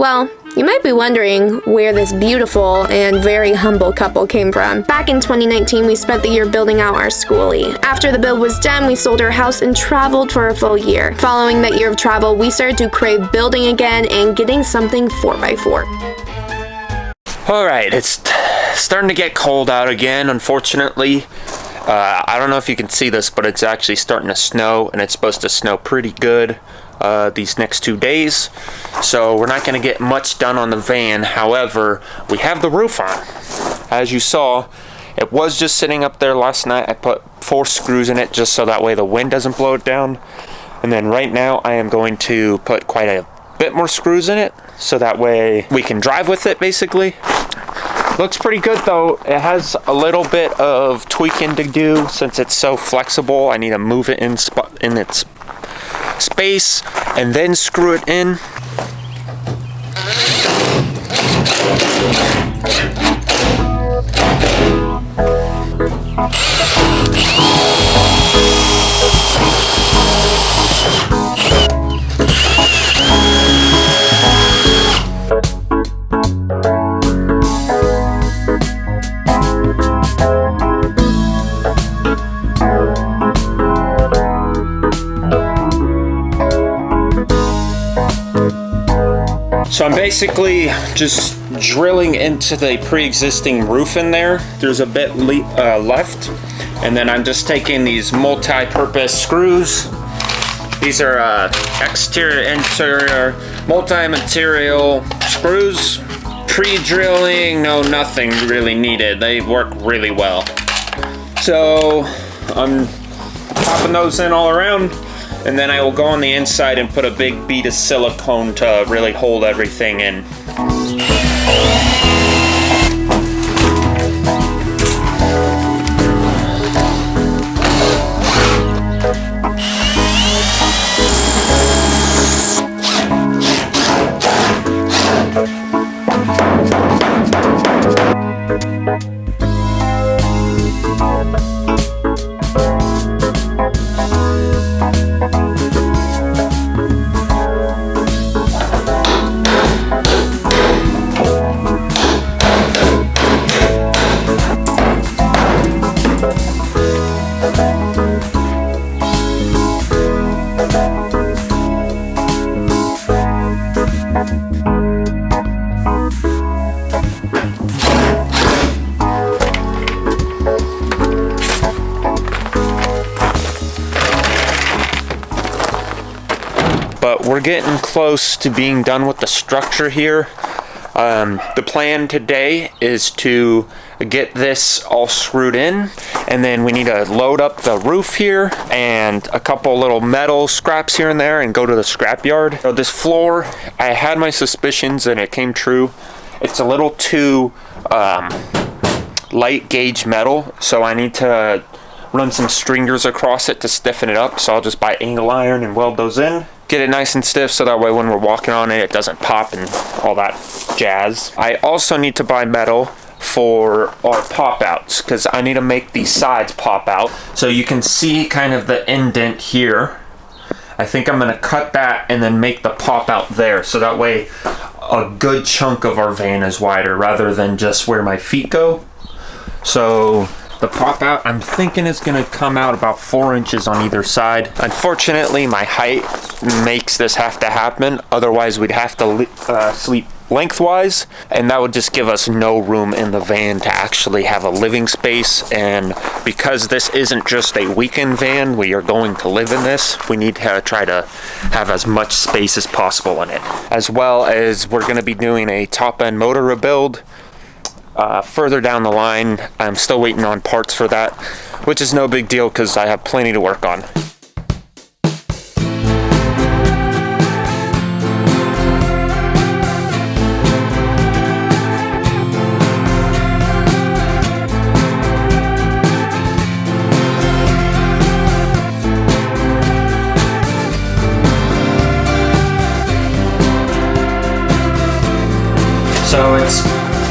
Well, you might be wondering where this beautiful and very humble couple came from. Back in 2019, we spent the year building out our schoolie. After the build was done, we sold our house and traveled for a full year. Following that year of travel, we started to crave building again and getting something 4x4. Alright, it's starting to get cold out again, unfortunately. I don't know if you can see this, but it's actually starting to snow, and it's supposed to snow pretty good these next 2 days. So we're not going to get much done on the van. However, we have the roof on. As you saw, it was just sitting up there last night. I put 4 screws in it just so that way the wind doesn't blow it down. And then right now I am going to put quite a bit more screws in it so that way we can drive with it, basically. Looks pretty good though. It has a little bit of tweaking to do since it's so flexible. I need to move it in its space and then screw it in. So I'm basically just drilling into the pre-existing roof in there. There's a bit left. And then I'm just taking these multi-purpose screws. These are exterior, interior, multi-material screws. Pre-drilling, no, nothing really needed. They work really well. So I'm popping those in all around. And then I will go on the inside and put a big bead of silicone to really hold everything in. But we're getting close to being done with the structure here. The plan today is to get this all screwed in, and then we need to load up the roof here and a couple little metal scraps here and there and go to the scrap yard. So this floor, I had my suspicions and it came true. It's a little too light gauge metal, so I need to run some stringers across it to stiffen it up. So I'll just buy angle iron and weld those in. Get it nice and stiff so that way when we're walking on it, it doesn't pop and all that jazz. I also need to buy metal for our pop outs because I need to make these sides pop out. So you can see kind of the indent here. I think I'm gonna cut that and then make the pop out there so that way a good chunk of our van is wider rather than just where my feet go. So the pop out, I'm thinking it's gonna come out about 4 inches on either side. Unfortunately, my height makes this have to happen. Otherwise, we'd have to sleep lengthwise, and that would just give us no room in the van to actually have a living space. And because this isn't just a weekend van, we are going to live in this, we need to try to have as much space as possible in it. As well as we're gonna be doing a top end motor rebuild. Further down the line, I'm still waiting on parts for that, which is no big deal because I have plenty to work on. So it's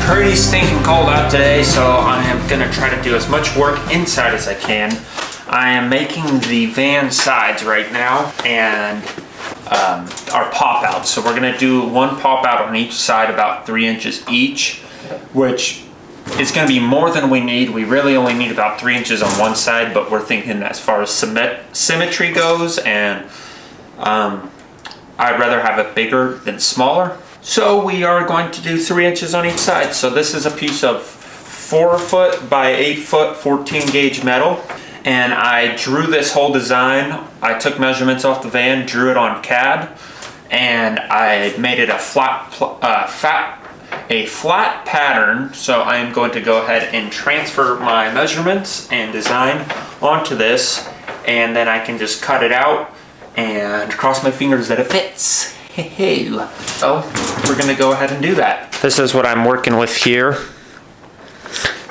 pretty stinking cold out today, so I am gonna try to do as much work inside as I can. I am making the van sides right now, and our pop outs. So we're gonna do one pop out on each side, about 3 inches each, which is gonna be more than we need. We really only need about 3 inches on one side, but we're thinking as far as symmetry goes, and I'd rather have it bigger than smaller. So we are going to do 3 inches on each side. So this is a piece of 4 foot by 8 foot 14 gauge metal. And I drew this whole design. I took measurements off the van, drew it on CAD, and I made it a flat pattern. So I am going to go ahead and transfer my measurements and design onto this, and then I can just cut it out and cross my fingers that it fits. So we're gonna go ahead and do that. This is what I'm working with here.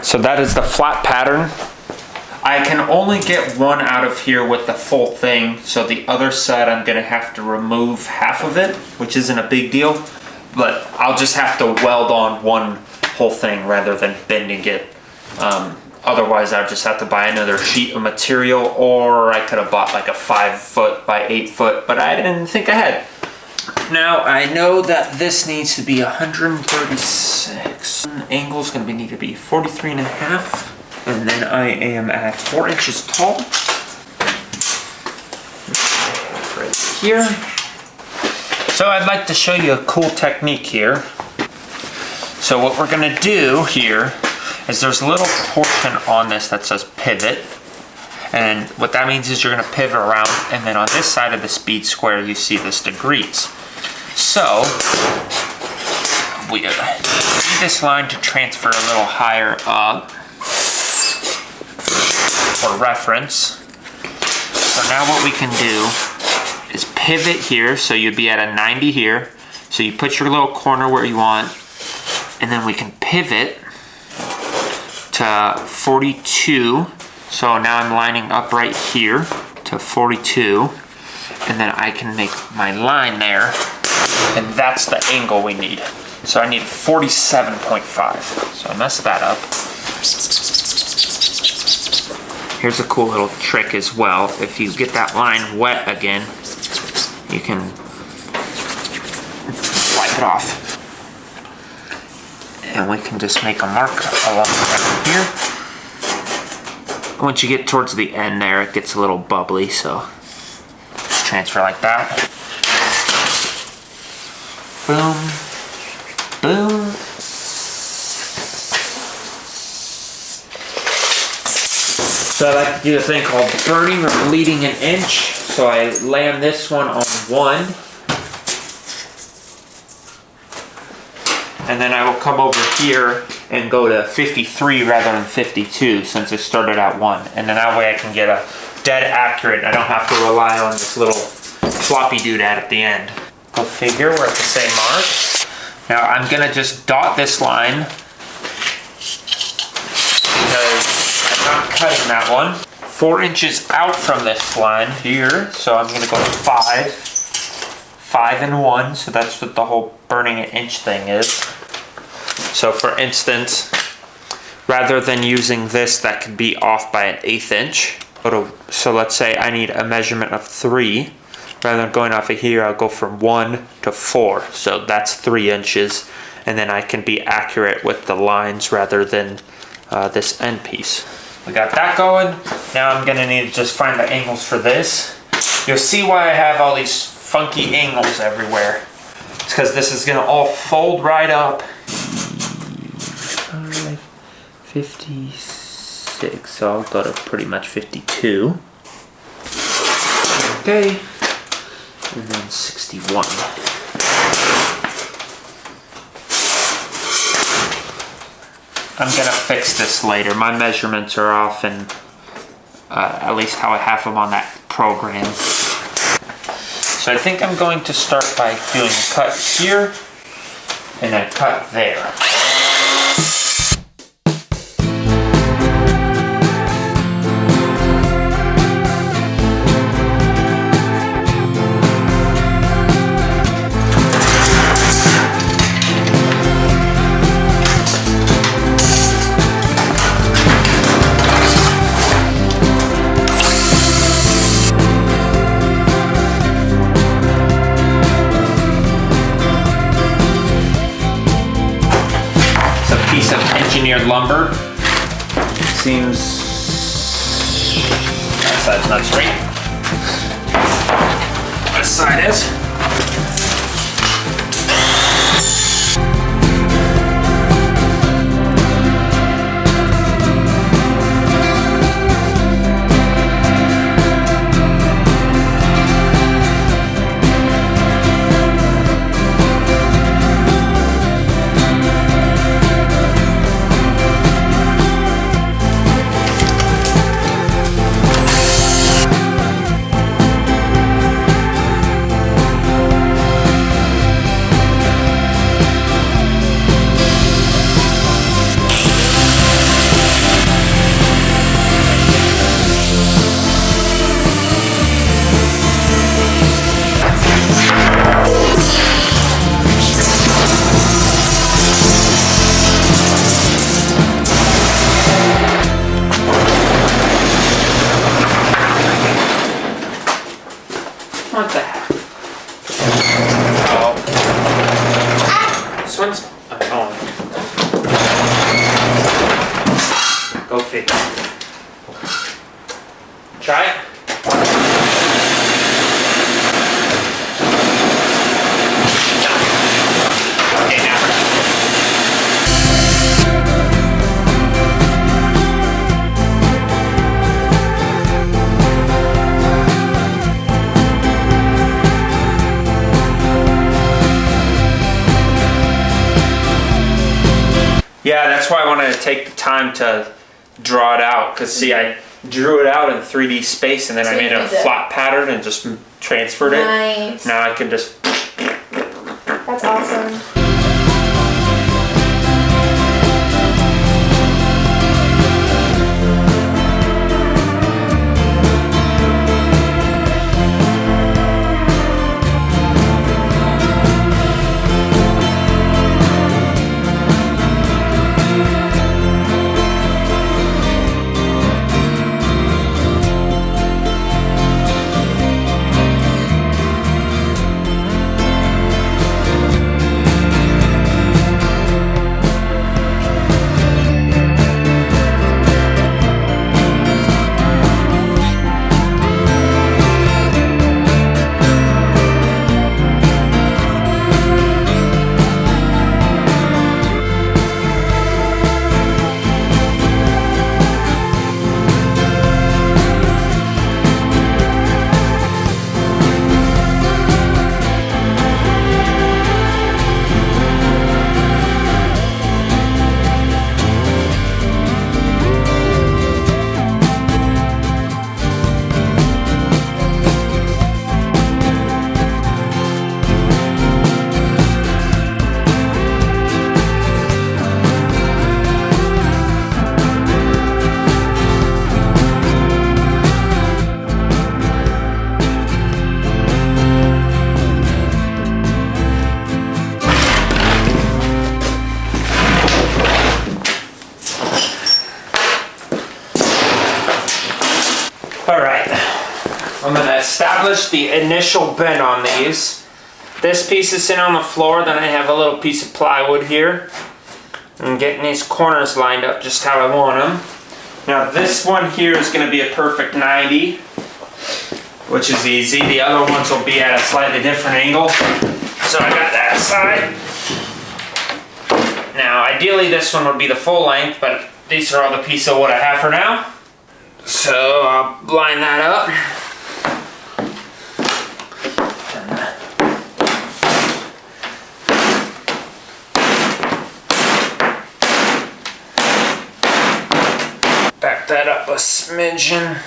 So that is the flat pattern. I can only get one out of here with the full thing, so the other side I'm gonna have to remove half of it, which isn't a big deal, but I'll just have to weld on one whole thing rather than bending it. Otherwise I'd just have to buy another sheet of material, or I could have bought like a 5 foot by 8 foot, but I didn't think ahead. Now I know that this needs to be 136. Angle's gonna need to be 43.5. And then I am at 4 inches tall. Right here. So I'd like to show you a cool technique here. So what we're gonna do here is there's a little portion on this that says pivot. And what that means is you're gonna pivot around, and then on this side of the speed square you see this degrees. So we need this line to transfer a little higher up for reference. So now what we can do is pivot here, so you'd be at a 90 here. So you put your little corner where you want, and then we can pivot to 42. So now I'm lining up right here to 42, and then I can make my line there, and that's the angle we need. So I need 47.5. So I messed that up. Here's a cool little trick as well. If you get that line wet again, you can wipe it off. And we can just make a mark along right here. Once you get towards the end there, it gets a little bubbly, so transfer like that. Boom, boom. So I like to do a thing called burning or bleeding an inch. So I land this one on 1. And then I will come over here and go to 53 rather than 52, since it started at 1. And then that way I can get a dead accurate. I don't have to rely on this little floppy doodad at the end. Go figure, we're at the same mark. Now I'm gonna just dot this line, because I'm not cutting that one. 4 inches out from this line here, so I'm gonna go to 5. 5 and 1, so that's what the whole burning an inch thing is. So for instance, rather than using this that could be off by an 1/8 inch, so let's say I need a measurement of 3. Rather than going off of here, I'll go from 1 to 4. So that's 3 inches. And then I can be accurate with the lines rather than this end piece. We got that going. Now I'm gonna need to just find the angles for this. You'll see why I have all these funky angles everywhere. It's because this is gonna all fold right up. 56, so I'll go to pretty much 52. Okay. And then 61. I'm gonna fix this later. My measurements are off, and at least how I have them on that program. So I think I'm going to start by doing a cut here and a cut there. engineered lumber. Seems that side's not straight. This side is. What the heck? Oh. This one's. Oh. Go figure. Try it. Okay, now. Yeah, that's why I wanted to take the time to draw it out. Because see, I drew it out in 3D space and then I made a flat pattern and just transferred it. Nice. Now I can just... That's awesome. Alright, I'm going to establish the initial bend on these. This piece is sitting on the floor, then I have a little piece of plywood here. I'm getting these corners lined up just how I want them. Now this one here is going to be a perfect 90, which is easy. The other ones will be at a slightly different angle. So I got that side. Now ideally this one would be the full length, but these are all the pieces of wood I have for now. So I'll line that up. Back that up a smidgen. I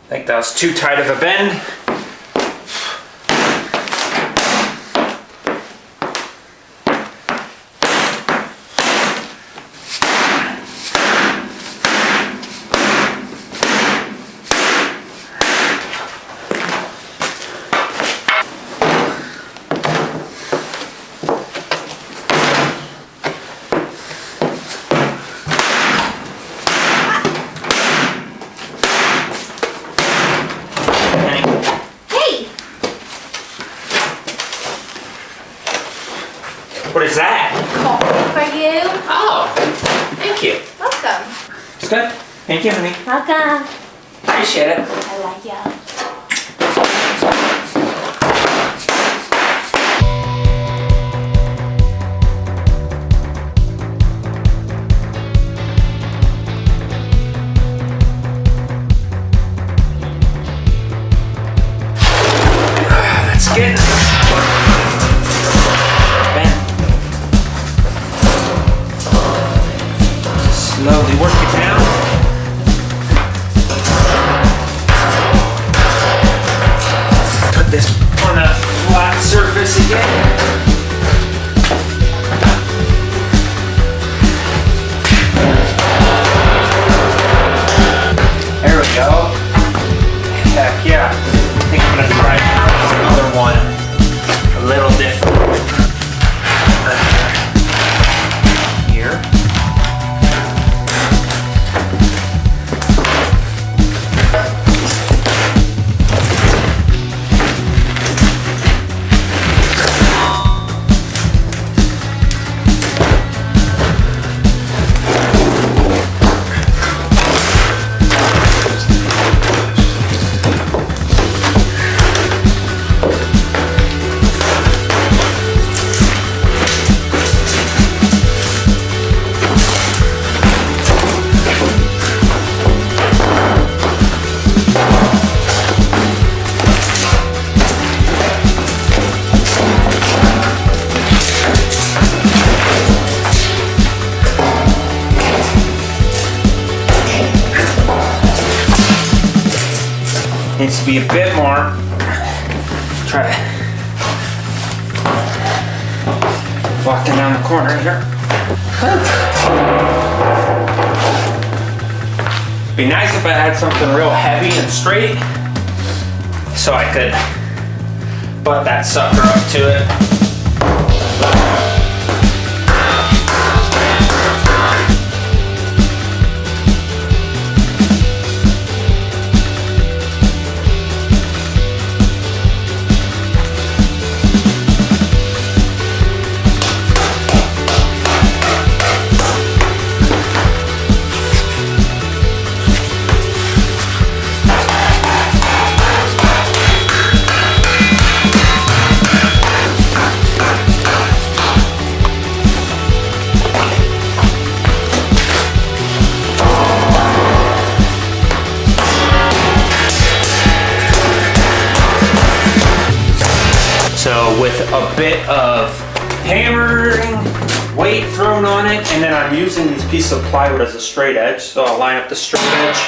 think that was too tight of a bend. What is that? Coffee for you. Oh. Thank you. Welcome. It's good. Thank you, honey. Welcome. Appreciate it. I like you. Let's get Ben. Slowly work it down. Put this on a flat surface again. There we go. Heck yeah. I think I'm gonna try another one a little different. Here. Needs to be a bit more. Try to walking down the corner here. Be nice if I had something real heavy and straight so I could butt that sucker up to it. So with a bit of hammering, weight thrown on it, and then I'm using these pieces of plywood as a straight edge. So I'll line up the straight edge,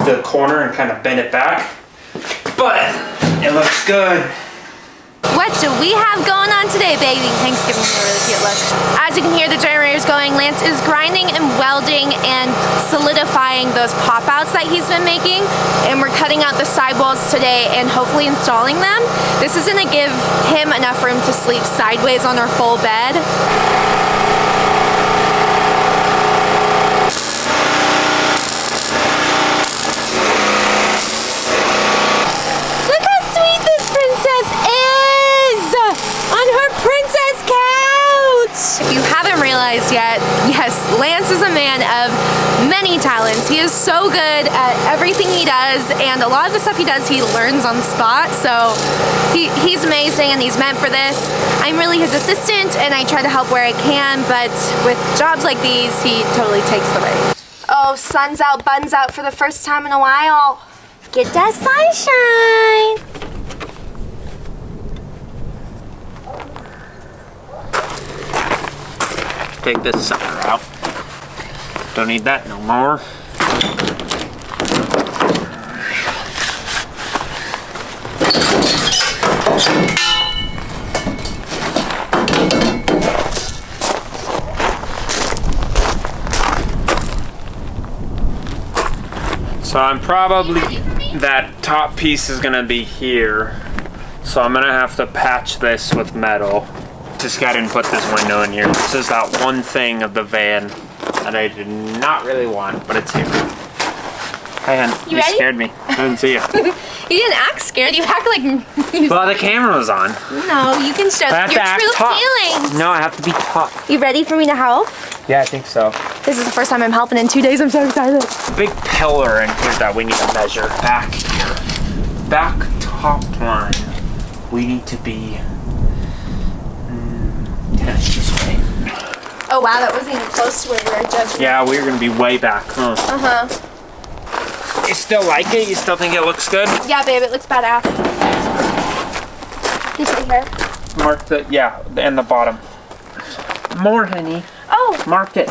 the corner, and kind of bend it back. But it looks good. What do we have going on today, baby? Thanks for giving me a really cute look. As you can hear the generator's going, Lance is grinding and welding and solidifying those pop-outs that he's been making. And we're cutting out the sidewalls today and hopefully installing them. This is gonna give him enough room to sleep sideways on our full bed. Look how sweet this princess is on her princess couch. If you haven't realized yet, yes, Lance is a man of many talents. He is so good at everything he does, and a lot of the stuff he does, he learns on the spot. So he's amazing, and he's meant for this. I'm really his assistant, and I try to help where I can, but with jobs like these, he totally takes the reins. Oh, sun's out, buns out for the first time in a while. Get that sunshine. Take this sucker out. Don't need that no more. So I'm probably, that top piece is gonna be here. So I'm gonna have to patch this with metal. Just got to put this window in here. This is that one thing of the van that I did not really want, but it's here. Hi, hon. You ready? Scared me. I didn't see you. You didn't act scared. You act like you... Well, the camera was on. No, you can show I have your to act true tough. feelings. No, I have to be tough. You ready for me to help? Yeah, I think so. This is the first time I'm helping in 2 days. I'm so excited. Big pillar in here that we need to measure. Back here. Back top line. We need to be 10 inches away. Oh wow, that wasn't even close to where we were judging. Yeah, we're gonna be way back, huh? Uh-huh. You still like it? You still think it looks good? Yeah, babe, it looks badass. You see here? Mark the, yeah, and the bottom. More, honey. Oh! Mark it.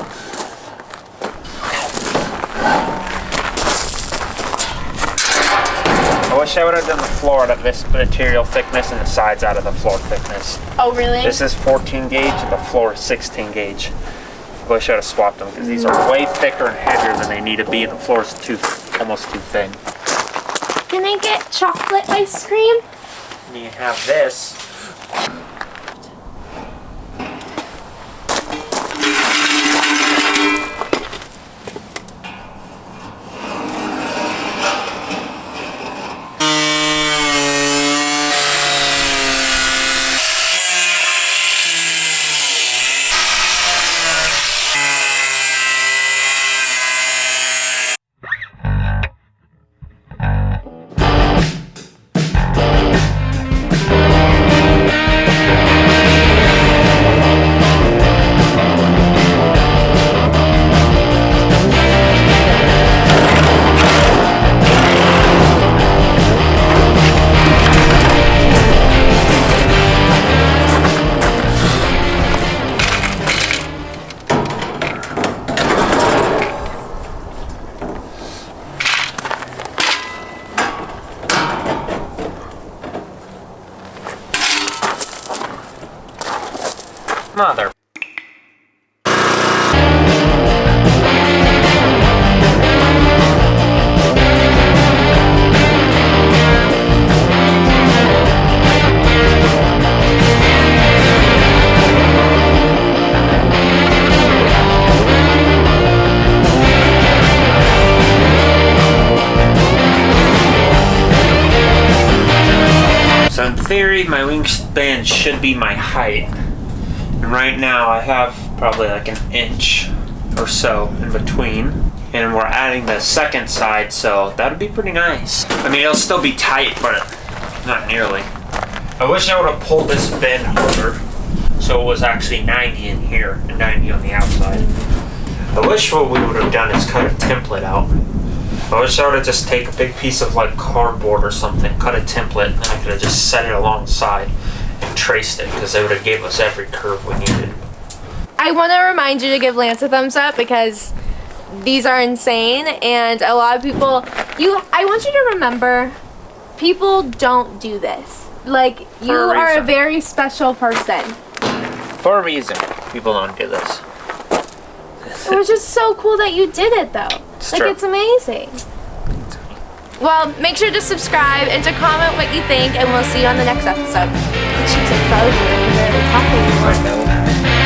I wish I would have done the floor out of this material thickness and the sides out of the floor thickness. Oh, really? This is 14 gauge and the floor is 16 gauge. I wish I would have swapped them because these are way thicker and heavier than they need to be and the floor is almost too thin. Can I get chocolate ice cream? And you have this. Mother. So in theory, my wingspan should be my height. And right now I have probably like an inch or so in between. And we're adding the second side, so that'd be pretty nice. I mean, it'll still be tight, but not nearly. I wish I would have pulled this bin harder, so it was actually 90 in here and 90 on the outside. I wish what we would have done is cut a template out. I wish I would have just taken a big piece of like cardboard or something, cut a template, and I could have just set it alongside and traced it, because they would have gave us every curve we needed. I want to remind you to give Lance a thumbs up because these are insane, and a lot of people, I want you to remember, people don't do this. Like, you are a very special person. For a reason, people don't do this. It was just so cool that you did it, though. True. It's amazing. Well, make sure to subscribe and to comment what you think, and we'll see you on the next episode. She's a frozen. I know.